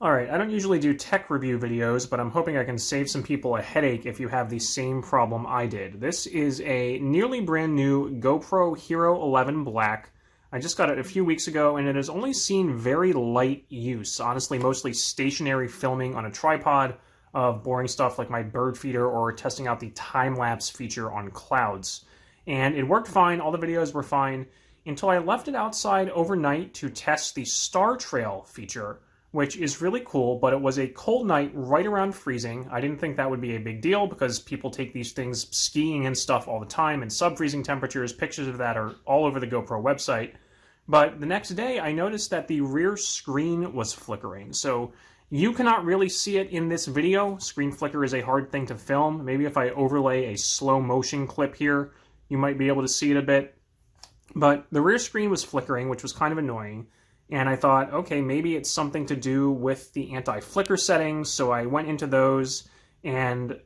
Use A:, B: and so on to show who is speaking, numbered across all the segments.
A: Alright, I don't usually do tech review videos, but I'm hoping I can save some people a headache if you have the same problem I did. This is a nearly brand new GoPro Hero 11 Black. I just got it a few weeks ago, and it has only seen very light use. Honestly, mostly stationary filming on a tripod of boring stuff like my bird feeder or testing out the time-lapse feature on clouds. And it worked fine, all the videos were fine, until I left it outside overnight to test the Star Trail feature, which is really cool, but it was a cold night right around freezing. I didn't think that would be a big deal because people take these things skiing and stuff all the time in sub-freezing temperatures. Pictures of that are all over the GoPro website. But the next day, I noticed that the rear screen was flickering. So you cannot really see it in this video. Screen flicker is a hard thing to film. Maybe if I overlay a slow motion clip here, you might be able to see it a bit. But the rear screen was flickering, which was kind of annoying. And I thought, okay, maybe it's something to do with the anti-flicker settings. So I went into those, and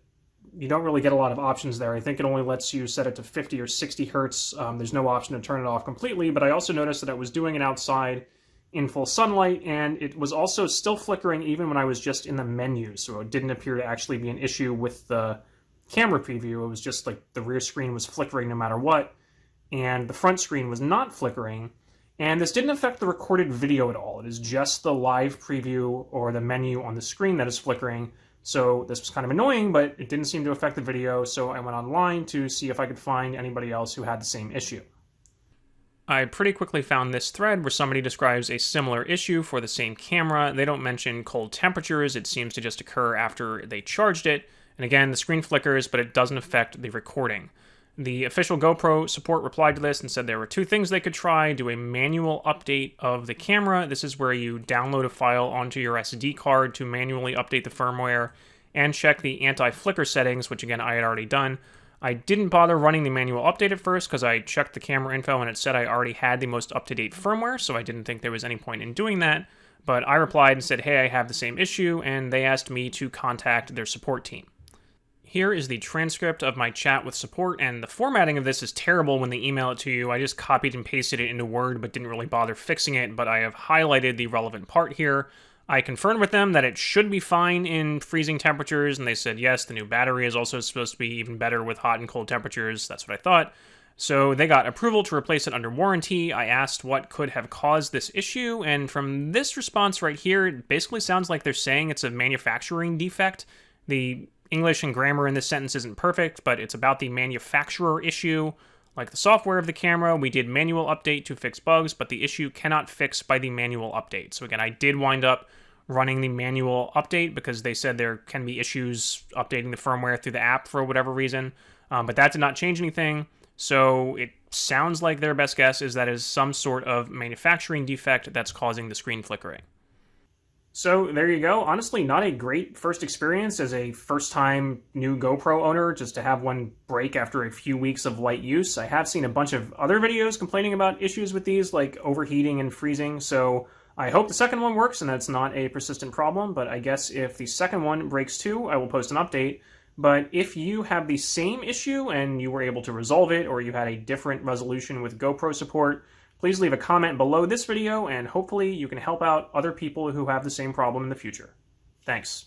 A: you don't really get a lot of options there. I think it only lets you set it to 50 or 60 hertz. There's no option to turn it off completely, but I also noticed that I was doing it outside in full sunlight, and it was also still flickering even when I was just in the menu. So it didn't appear to actually be an issue with the camera preview. It was just like the rear screen was flickering no matter what, and the front screen was not flickering. And this didn't affect the recorded video at all. It is just the live preview or the menu on the screen that is flickering. So this was kind of annoying, but it didn't seem to affect the video, so I went online to see if I could find anybody else who had the same issue. I pretty quickly found this thread where somebody describes a similar issue for the same camera. They don't mention cold temperatures. It seems to just occur after they charged it. And again, the screen flickers, but it doesn't affect the recording. The official GoPro support replied to this and said there were two things they could try: do a manual update of the camera. This is where you download a file onto your SD card to manually update the firmware, and check the anti-flicker settings, which again I had already done. I didn't bother running the manual update at first because I checked the camera info and it said I already had the most up-to-date firmware, so I didn't think there was any point in doing that. But I replied and said, hey, I have the same issue, and they asked me to contact their support team. Here is the transcript of my chat with support, and the formatting of this is terrible when they email it to you. I just copied and pasted it into Word, but didn't really bother fixing it, but I have highlighted the relevant part here. I confirmed with them that it should be fine in freezing temperatures, and they said, yes, the new battery is also supposed to be even better with hot and cold temperatures. That's what I thought. So they got approval to replace it under warranty. I asked what could have caused this issue, and from this response right here, it basically sounds like they're saying it's a manufacturing defect. The English and grammar in this sentence isn't perfect, but it's about the manufacturer issue. Like the software of the camera, we did manual update to fix bugs, but the issue cannot fix by the manual update. So again, I did wind up running the manual update because they said there can be issues updating the firmware through the app for whatever reason, but that did not change anything. So it sounds like their best guess is that is some sort of manufacturing defect that's causing the screen flickering. So there you go. Honestly, not a great first experience as a first-time new GoPro owner, just to have one break after a few weeks of light use. I have seen a bunch of other videos complaining about issues with these, like overheating and freezing, so I hope the second one works and that's not a persistent problem, but I guess if the second one breaks too, I will post an update. But if you have the same issue and you were able to resolve it, or you had a different resolution with GoPro support, please leave a comment below this video, and hopefully you can help out other people who have the same problem in the future. Thanks.